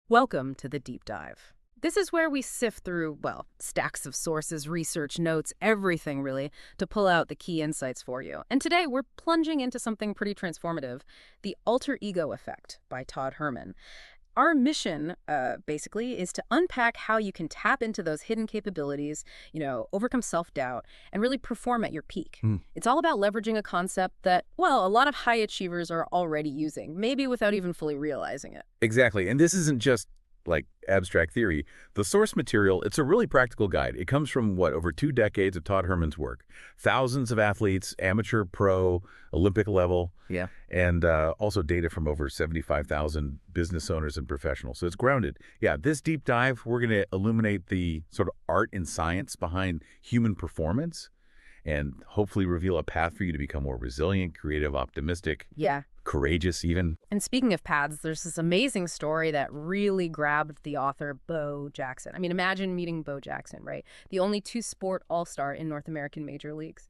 Welcome to the Deep Dive. This is where we sift through, well, stacks of sources, research, notes, everything really, to pull out the key insights for you. And today we're plunging into something pretty transformative, the alter ego effect by Todd Herman. Our mission, basically, is to unpack how you can tap into those hidden capabilities, overcome self-doubt, and really perform at your peak. Hmm. It's all about leveraging a concept that, well, a lot of high achievers are already using, maybe without even fully realizing it. Exactly. And this isn't just like abstract theory. The source material, it's a really practical guide. It comes from, over 2 decades of Todd Herman's work. Thousands of athletes, amateur, pro, Olympic level, Yeah. and also data from over 75,000 business owners and professionals. So it's grounded. Yeah, this deep dive, we're going to illuminate the sort of art and science behind human performance and hopefully reveal a path for you to become more resilient, creative, optimistic, Yeah. courageous even. And speaking of paths, there's this amazing story that really grabbed the author, Bo Jackson. I mean, imagine meeting Bo Jackson, right? The only two-sport all-star in North American major leagues.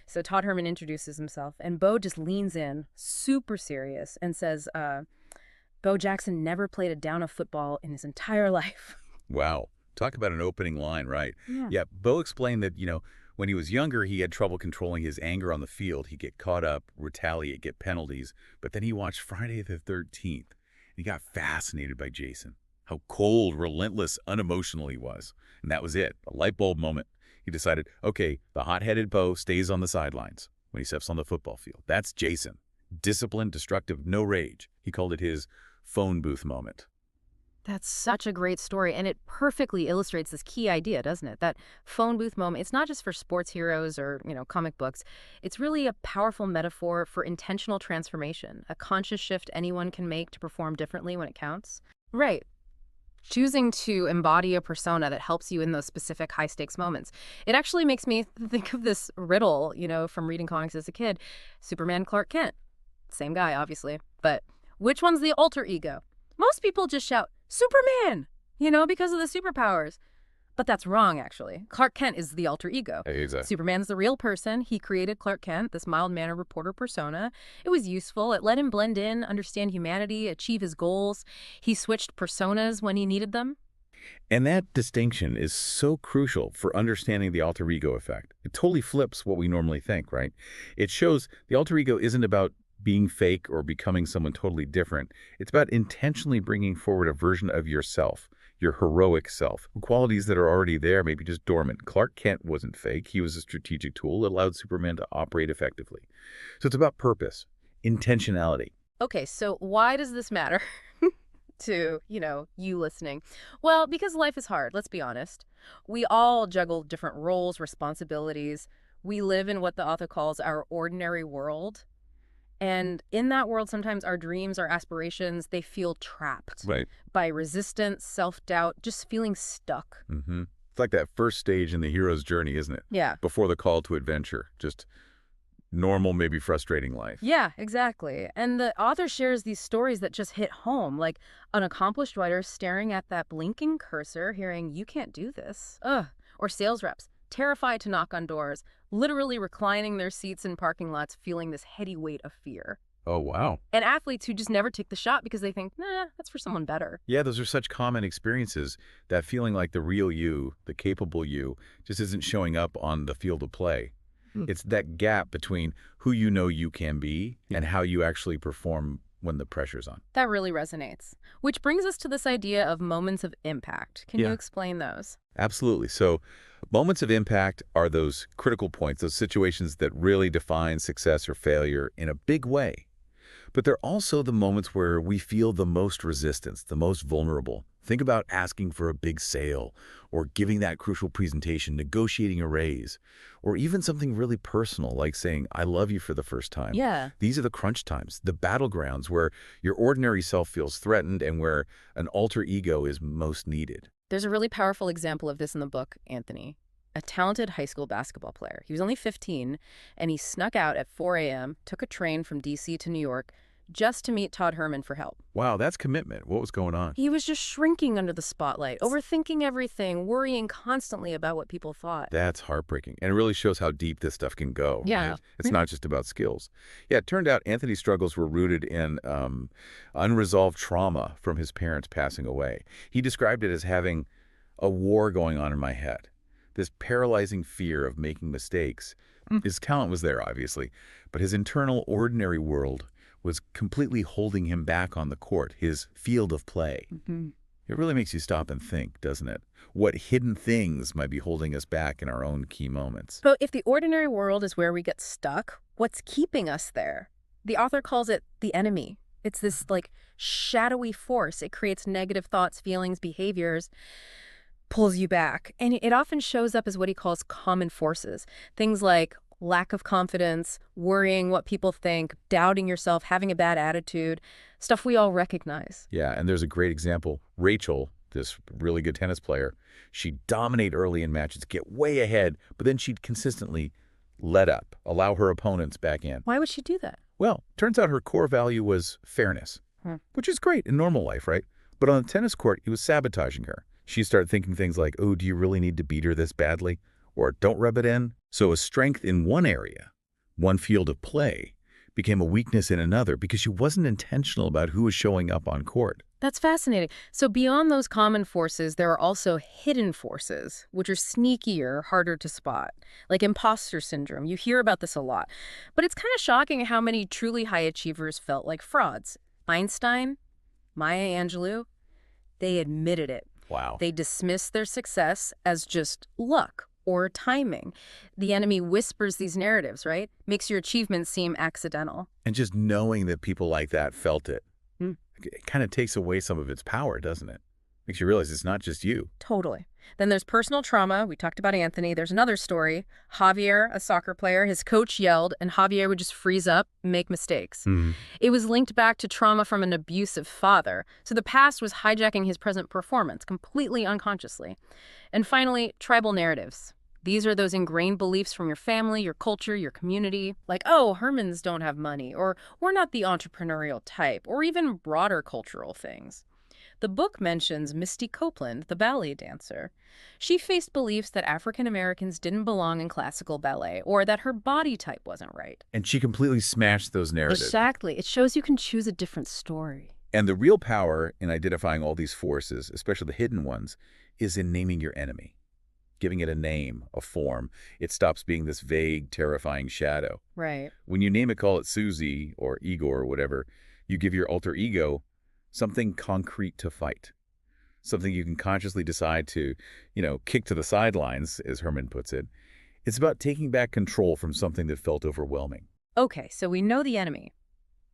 So Todd Herman introduces himself, and Bo just leans in, super serious, and says, Bo Jackson never played a down of football in his entire life. Wow. Talk about an opening line, right? Yeah. Yeah, Bo explained that, when he was younger, he had trouble controlling his anger on the field. He'd get caught up, retaliate, get penalties. But then he watched Friday the 13th, and he got fascinated by Jason, how cold, relentless, unemotional he was. And that was it, a light bulb moment. He decided, okay, the hot-headed Bo stays on the sidelines when he steps on the football field. That's Jason. Disciplined, destructive, no rage. He called it his phone booth moment. That's such a great story, and it perfectly illustrates this key idea, doesn't it? That phone booth moment, it's not just for sports heroes or, comic books. It's really a powerful metaphor for intentional transformation, a conscious shift anyone can make to perform differently when it counts. Right. Choosing to embody a persona that helps you in those specific high-stakes moments. It actually makes me think of this riddle, from reading comics as a kid. Superman, Clark Kent. Same guy, obviously. But which one's the alter ego? Most people just shout, Superman, because of the superpowers. But that's wrong, actually. Clark Kent is the alter ego. Exactly. Superman's the real person. He created Clark Kent, this mild-mannered reporter persona. It was useful. It let him blend in, understand humanity, achieve his goals. He switched personas when he needed them. And that distinction is so crucial for understanding the alter ego effect. It totally flips what we normally think, right? It shows the alter ego isn't about being fake or becoming someone totally different. It's about intentionally bringing forward a version of yourself, your heroic self, qualities that are already there, maybe just dormant. Clark Kent wasn't fake. He was a strategic tool that allowed Superman to operate effectively. So it's about purpose, intentionality. Okay, so why does this matter to, you listening? Well, because life is hard, let's be honest. We all juggle different roles, responsibilities. We live in what the author calls our ordinary world. And in that world, sometimes our dreams, our aspirations, they feel trapped Right. by resistance, self-doubt, just feeling stuck. Mm-hmm. It's like that first stage in the hero's journey, isn't it? Yeah. Before the call to adventure, just normal, maybe frustrating life. Yeah, exactly. And the author shares these stories that just hit home, like an accomplished writer staring at that blinking cursor, hearing, you can't do this. Ugh. Or sales reps, terrified to knock on doors, literally reclining their seats in parking lots, feeling this heady weight of fear. Oh, wow. And athletes who just never take the shot because they think, nah, that's for someone better. Yeah, those are such common experiences, that feeling like the real you, the capable you, just isn't showing up on the field of play. It's that gap between who you know you can be and how you actually perform when the pressure's on. That really resonates. Which brings us to this idea of moments of impact. Can you Yeah. explain those? Absolutely. So moments of impact are those critical points, those situations that really define success or failure in a big way. But they're also the moments where we feel the most resistance, the most vulnerable. Think about asking for a big sale, or giving that crucial presentation, negotiating a raise, or even something really personal like saying, I love you for the first time. Yeah. These are the crunch times, the battlegrounds where your ordinary self feels threatened and where an alter ego is most needed. There's a really powerful example of this in the book, Anthony. A talented high school basketball player. He was only 15, and he snuck out at 4 a.m., took a train from D.C. to New York, just to meet Todd Herman for help. Wow, that's commitment. What was going on? He was just shrinking under the spotlight, overthinking everything, worrying constantly about what people thought. That's heartbreaking. And it really shows how deep this stuff can go. Yeah. Right? It's not just about skills. Yeah, it turned out Anthony's struggles were rooted in unresolved trauma from his parents passing away. He described it as having a war going on in my head. This paralyzing fear of making mistakes. His talent was there, obviously, but his internal ordinary world was completely holding him back on the court, his field of play. It really makes you stop and think, doesn't it? What hidden things might be holding us back in our own key moments. But if the ordinary world is where we get stuck, what's keeping us there? The author calls it the enemy. It's this, like, shadowy force. It creates negative thoughts, feelings, behaviors, pulls you back. And it often shows up as what he calls common forces. Things like lack of confidence, worrying what people think, doubting yourself, having a bad attitude, stuff we all recognize. Yeah, and there's a great example. Rachel, this really good tennis player, she'd dominate early in matches, get way ahead, but then she'd consistently let up, allow her opponents back in. Why would she do that? Well, turns out her core value was fairness, which is great in normal life, right? But on the tennis court, he was sabotaging her. She started thinking things like, oh, do you really need to beat her this badly? Or don't rub it in. So a strength in one area, one field of play, became a weakness in another because she wasn't intentional about who was showing up on court. That's fascinating. So beyond those common forces, there are also hidden forces, which are sneakier, harder to spot, like imposter syndrome. You hear about this a lot. But it's kind of shocking how many truly high achievers felt like frauds. Einstein, Maya Angelou, they admitted it. Wow. They dismissed their success as just luck or timing. The enemy whispers these narratives, right? Makes your achievements seem accidental. And just knowing that people like that felt it, it kind of takes away some of its power, doesn't it? Makes you realize it's not just you. Totally. Then there's personal trauma. We talked about Anthony. There's another story. Javier, a soccer player, his coach yelled, and Javier would just freeze up and make mistakes. It was linked back to trauma from an abusive father. So the past was hijacking his present performance completely unconsciously. And finally, tribal narratives. These are those ingrained beliefs from your family, your culture, your community, like, oh, Hermans don't have money, or we're not the entrepreneurial type, or even broader cultural things. The book mentions Misty Copeland, the ballet dancer. She faced beliefs that African Americans didn't belong in classical ballet, or that her body type wasn't right. And she completely smashed those narratives. Exactly. It shows you can choose a different story. And the real power in identifying all these forces, especially the hidden ones, is in naming your enemy. Giving it a name, a form. It stops being this vague, terrifying shadow. Right. When you name it, call it Susie or Igor or whatever, you give your alter ego something concrete to fight. Something you can consciously decide to, kick to the sidelines, as Herman puts it. It's about taking back control from something that felt overwhelming. Okay, so we know the enemy.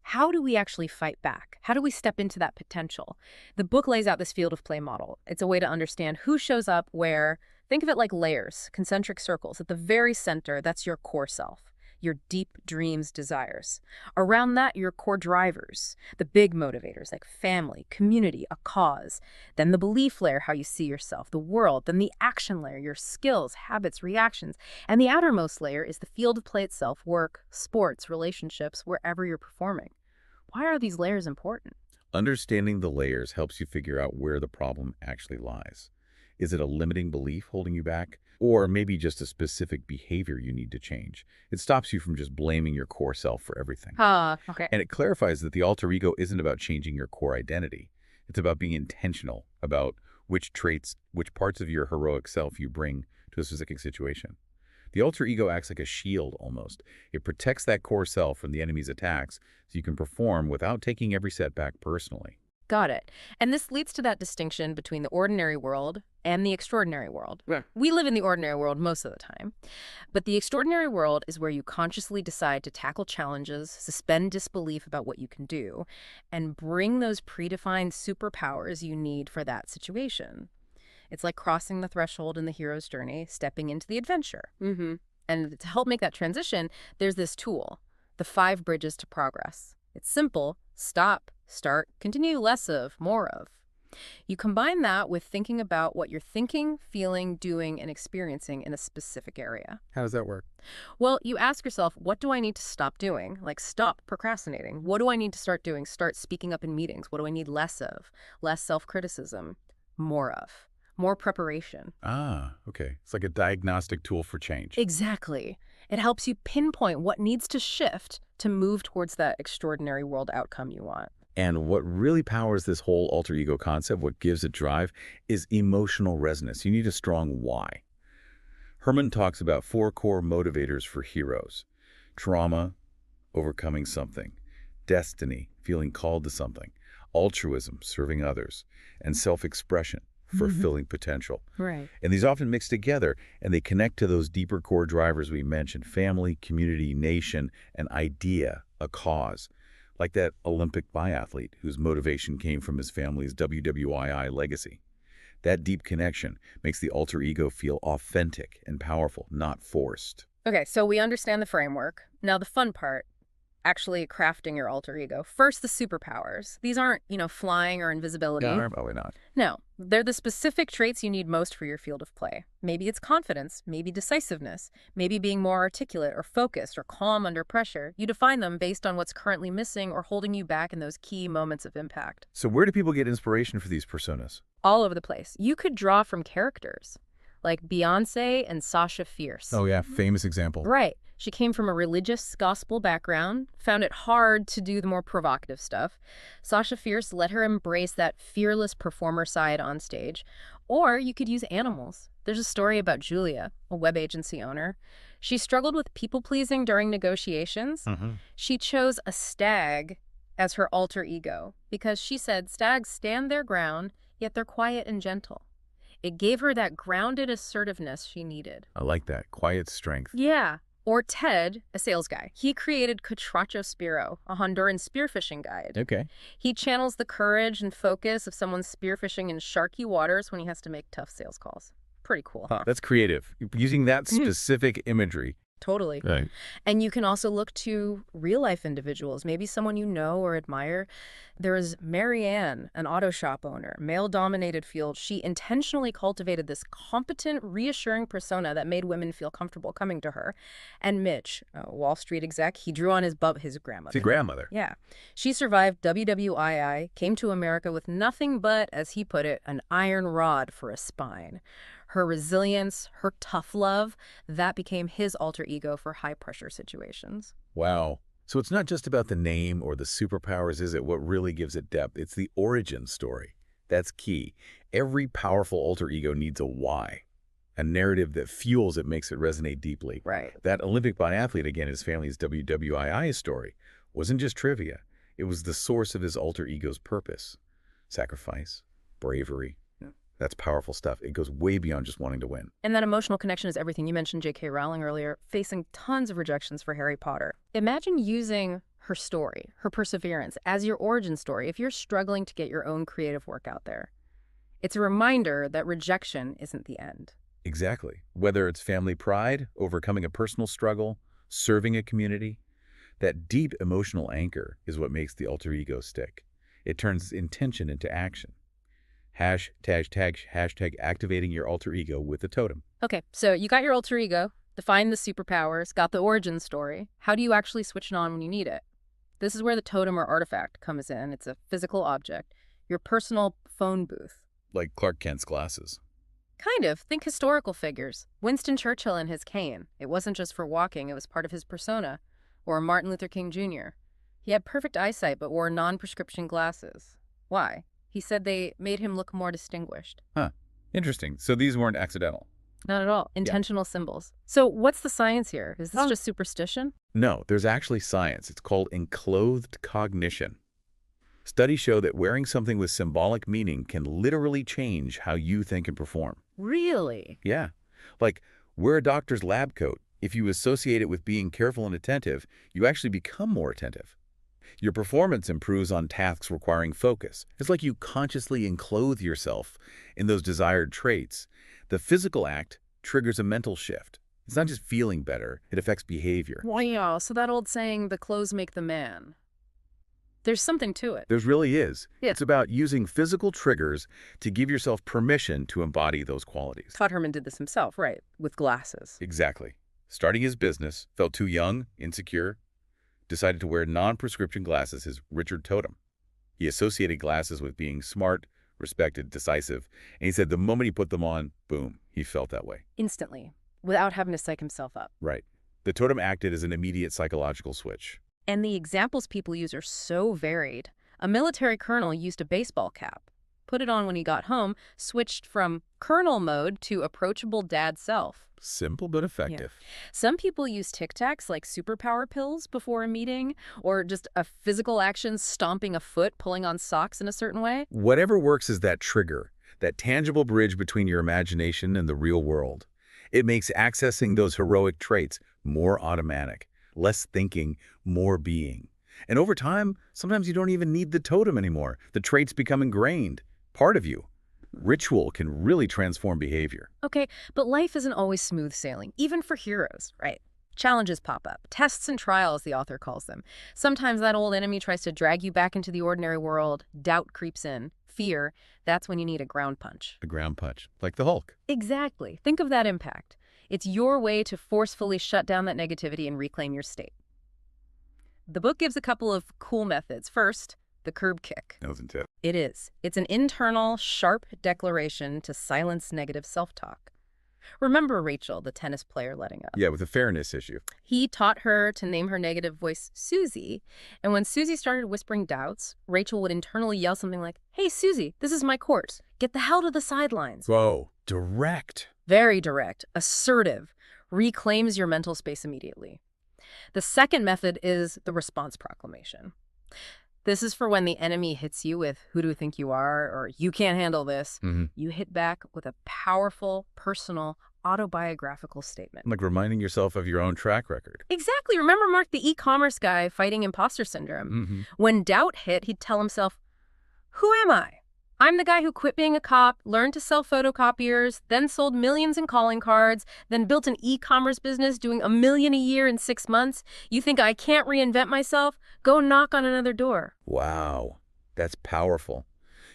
How do we actually fight back? How do we step into that potential? The book lays out this field of play model. It's a way to understand who shows up where. Think of it like layers, concentric circles. At the very center, that's your core self, your deep dreams, desires. Around that, your core drivers, the big motivators like family, community, a cause. Then the belief layer, how you see yourself, the world. Then the action layer, your skills, habits, reactions. And the outermost layer is the field of play itself, work, sports, relationships, wherever you're performing. Why are these layers important? Understanding the layers helps you figure out where the problem actually lies. Is it a limiting belief holding you back? Or maybe just a specific behavior you need to change? It stops you from just blaming your core self for everything. Okay. And it clarifies that the alter ego isn't about changing your core identity. It's about being intentional about which traits, which parts of your heroic self you bring to a specific situation. The alter ego acts like a shield almost. It protects that core self from the enemy's attacks so you can perform without taking every setback personally. Got it. And this leads to that distinction between the ordinary world and the extraordinary world. Yeah. We live in the ordinary world most of the time. But the extraordinary world is where you consciously decide to tackle challenges, suspend disbelief about what you can do, and bring those predefined superpowers you need for that situation. It's like crossing the threshold in the hero's journey, stepping into the adventure. And to help make that transition, there's this tool, the 5 bridges to progress. It's simple: stop, start, continue, less of, more of. You combine that with thinking about what you're thinking, feeling, doing, and experiencing in a specific area. How does that work? Well, you ask yourself, what do I need to stop doing? Like, stop procrastinating. What do I need to start doing? Start speaking up in meetings. What do I need less of? Less self-criticism. More of. More preparation. Ah, okay. It's like a diagnostic tool for change. Exactly. It helps you pinpoint what needs to shift to move towards that extraordinary world outcome you want. And what really powers this whole alter ego concept, what gives it drive, is emotional resonance. You need a strong why. Herman talks about 4 core motivators for heroes: trauma, overcoming something; destiny, feeling called to something; altruism, serving others; and self-expression, fulfilling potential. Right. And these often mix together, and they connect to those deeper core drivers we mentioned: family, community, nation, an idea, a cause. Like that Olympic biathlete whose motivation came from his family's WWII legacy. That deep connection makes the alter ego feel authentic and powerful, not forced. Okay, so we understand the framework. Now the fun part, actually crafting your alter ego. First, the superpowers. These aren't, flying or invisibility. No, probably not. No, they're the specific traits you need most for your field of play. Maybe it's confidence, maybe decisiveness, maybe being more articulate or focused or calm under pressure. You define them based on what's currently missing or holding you back in those key moments of impact. So where do people get inspiration for these personas? All over the place. You could draw from characters, like Beyoncé and Sasha Fierce. Oh yeah, famous example. Right. She came from a religious gospel background, found it hard to do the more provocative stuff. Sasha Fierce let her embrace that fearless performer side on stage. Or you could use animals. There's a story about Julia, a web agency owner. She struggled with people-pleasing during negotiations. She chose a stag as her alter ego because she said stags stand their ground, yet they're quiet and gentle. It gave her that grounded assertiveness she needed. I like that. Quiet strength. Yeah. Or Ted, a sales guy. He created Catracho Spiro, a Honduran spearfishing guide. Okay. He channels the courage and focus of someone spearfishing in sharky waters when he has to make tough sales calls. Pretty cool. Huh, that's creative. Using that specific imagery. Totally. Right. And you can also look to real-life individuals, maybe someone you know or admire. There is Marianne, an auto shop owner, male-dominated field. She intentionally cultivated this competent, reassuring persona that made women feel comfortable coming to her. And Mitch, a Wall Street exec, he drew on his grandmother. His grandmother. Yeah. She survived WWII, came to America with nothing but, as he put it, an iron rod for a spine. Her resilience, her tough love, that became his alter ego for high-pressure situations. Wow. So it's not just about the name or the superpowers, is it? What really gives it depth? It's the origin story. That's key. Every powerful alter ego needs a why, a narrative that fuels it, makes it resonate deeply. Right. That Olympic biathlete, again, his family's WWII story, wasn't just trivia. It was the source of his alter ego's purpose. Sacrifice, bravery. That's powerful stuff. It goes way beyond just wanting to win. And that emotional connection is everything. You mentioned J.K. Rowling earlier, facing tons of rejections for Harry Potter. Imagine using her story, her perseverance, as your origin story if you're struggling to get your own creative work out there. It's a reminder that rejection isn't the end. Exactly. Whether it's family pride, overcoming a personal struggle, serving a community, that deep emotional anchor is what makes the alter ego stick. It turns intention into action. Hashtag activating your alter ego with a totem. Okay, so you got your alter ego, defined the superpowers, got the origin story. How do you actually switch it on when you need it? This is where the totem or artifact comes in. It's a physical object, your personal phone booth. Like Clark Kent's glasses. Kind of. Think historical figures. Winston Churchill and his cane. It wasn't just for walking, it was part of his persona. Or Martin Luther King Jr. He had perfect eyesight but wore non-prescription glasses. Why? He said they made him look more distinguished. Huh. Interesting. So these weren't accidental. Not at all. Intentional symbols. So what's the science here? Is this just superstition? No, there's actually science. It's called enclothed cognition. Studies show that wearing something with symbolic meaning can literally change how you think and perform. Really? Yeah. Like, wear a doctor's lab coat. If you associate it with being careful and attentive, you actually become more attentive. Your performance improves on tasks requiring focus. It's like you consciously enclothe yourself in those desired traits. The physical act triggers a mental shift. It's not just feeling better, it affects behavior. Wow, so that old saying, the clothes make the man. There's something to it. There really is. Yeah. It's about using physical triggers to give yourself permission to embody those qualities. Todd Herman did this himself, right, with glasses. Exactly. Starting his business, felt too young, insecure, decided to wear non-prescription glasses as Richard Totem. He associated glasses with being smart, respected, decisive, and he said the moment he put them on, boom, he felt that way. Instantly, without having to psych himself up. Right. The totem acted as an immediate psychological switch. And the examples people use are so varied. A military colonel used a baseball cap, put it on when he got home, switched from colonel mode to approachable dad self. Simple but effective. Yeah. Some people use Tic Tacs like superpower pills before a meeting, or just a physical action, stomping a foot, pulling on socks in a certain way. Whatever works is that trigger, that tangible bridge between your imagination and the real world. It makes accessing those heroic traits more automatic, less thinking, more being. And over time, sometimes you don't even need the totem anymore. The traits become ingrained, part of you. Ritual can really transform behavior. Okay, but life isn't always smooth sailing, even for heroes, right? Challenges pop up, tests and trials, the author calls them. Sometimes that old enemy tries to drag you back into the ordinary world. Doubt creeps in. Fear, that's when you need a ground punch. A ground punch, like the Hulk. Exactly. Think of that impact. It's your way to forcefully shut down that negativity and reclaim your state. The book gives a couple of cool methods. First, the curb kick. Isn't it? It is. It's an internal, sharp declaration to silence negative self-talk. Remember Rachel, the tennis player, letting up? Yeah, with the fairness issue. He taught her to name her negative voice Susie, and when Susie started whispering doubts, Rachel would internally yell something like, "Hey, Susie, this is my court. Get the hell to the sidelines." Whoa, direct. Very direct, assertive, reclaims your mental space immediately. The second method is the response proclamation. This is for when the enemy hits you with, "Who do you think you are?" or "You can't handle this." You hit back with a powerful, personal, autobiographical statement. Like reminding yourself of your own track record. Exactly. Remember Mark, the e-commerce guy fighting imposter syndrome? When doubt hit, he'd tell himself, "Who am I? I'm the guy who quit being a cop, learned to sell photocopiers, then sold millions in calling cards, then built an e-commerce business doing $1 million a year in 6 months. You think I can't reinvent myself? Go knock on another door." Wow, that's powerful.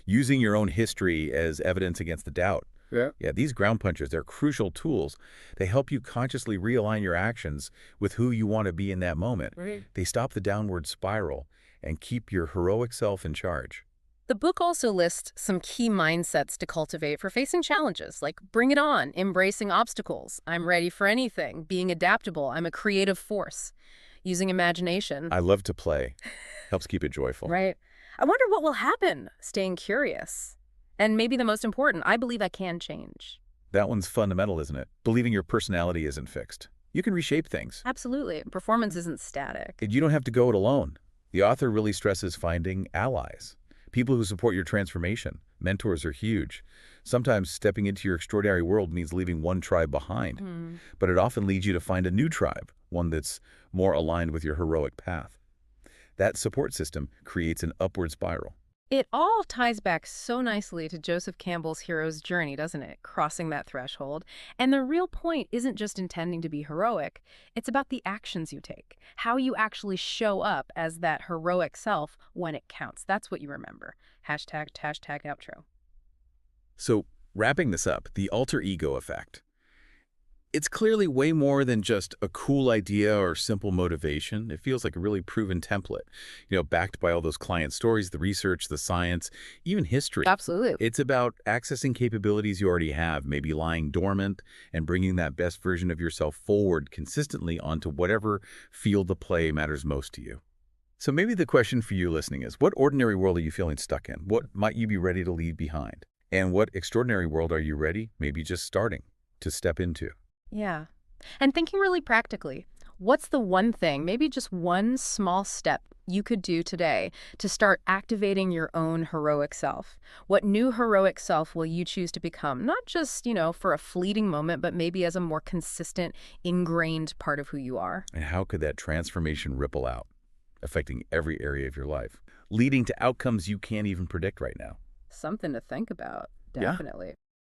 Using your own history as evidence against the doubt. Yeah, these ground punches, they're crucial tools. They help you consciously realign your actions with who you want to be in that moment. Right. They stop the downward spiral and keep your heroic self in charge. The book also lists some key mindsets to cultivate for facing challenges, like bring it on, embracing obstacles, I'm ready for anything, being adaptable, I'm a creative force, using imagination. I love to play. Helps keep it joyful. Right. I wonder what will happen, staying curious. And maybe the most important, I believe I can change. That one's fundamental, isn't it? Believing your personality isn't fixed. You can reshape things. Absolutely. Performance isn't static. And you don't have to go it alone. The author really stresses finding allies. People who support your transformation. Mentors are huge. Sometimes stepping into your extraordinary world means leaving one tribe behind. But it often leads you to find a new tribe, one that's more aligned with your heroic path. That support system creates an upward spiral. It all ties back so nicely to Joseph Campbell's hero's journey, doesn't it? Crossing that threshold. And the real point isn't just intending to be heroic. It's about the actions you take, how you actually show up as that heroic self when it counts. That's what you remember. Hashtag outro. So, wrapping this up, the alter ego effect. It's clearly way more than just a cool idea or simple motivation. It feels like a really proven template, backed by all those client stories, the research, the science, even history. Absolutely. It's about accessing capabilities you already have, maybe lying dormant, and bringing that best version of yourself forward consistently onto whatever field of play matters most to you. So maybe the question for you listening is, what ordinary world are you feeling stuck in? What might you be ready to leave behind? And what extraordinary world are you ready, maybe just starting, to step into? Yeah. And thinking really practically, what's the one thing, maybe just one small step you could do today to start activating your own heroic self? What new heroic self will you choose to become? Not just, for a fleeting moment, but maybe as a more consistent, ingrained part of who you are. And how could that transformation ripple out, affecting every area of your life, leading to outcomes you can't even predict right now? Something to think about, Yeah. definitely.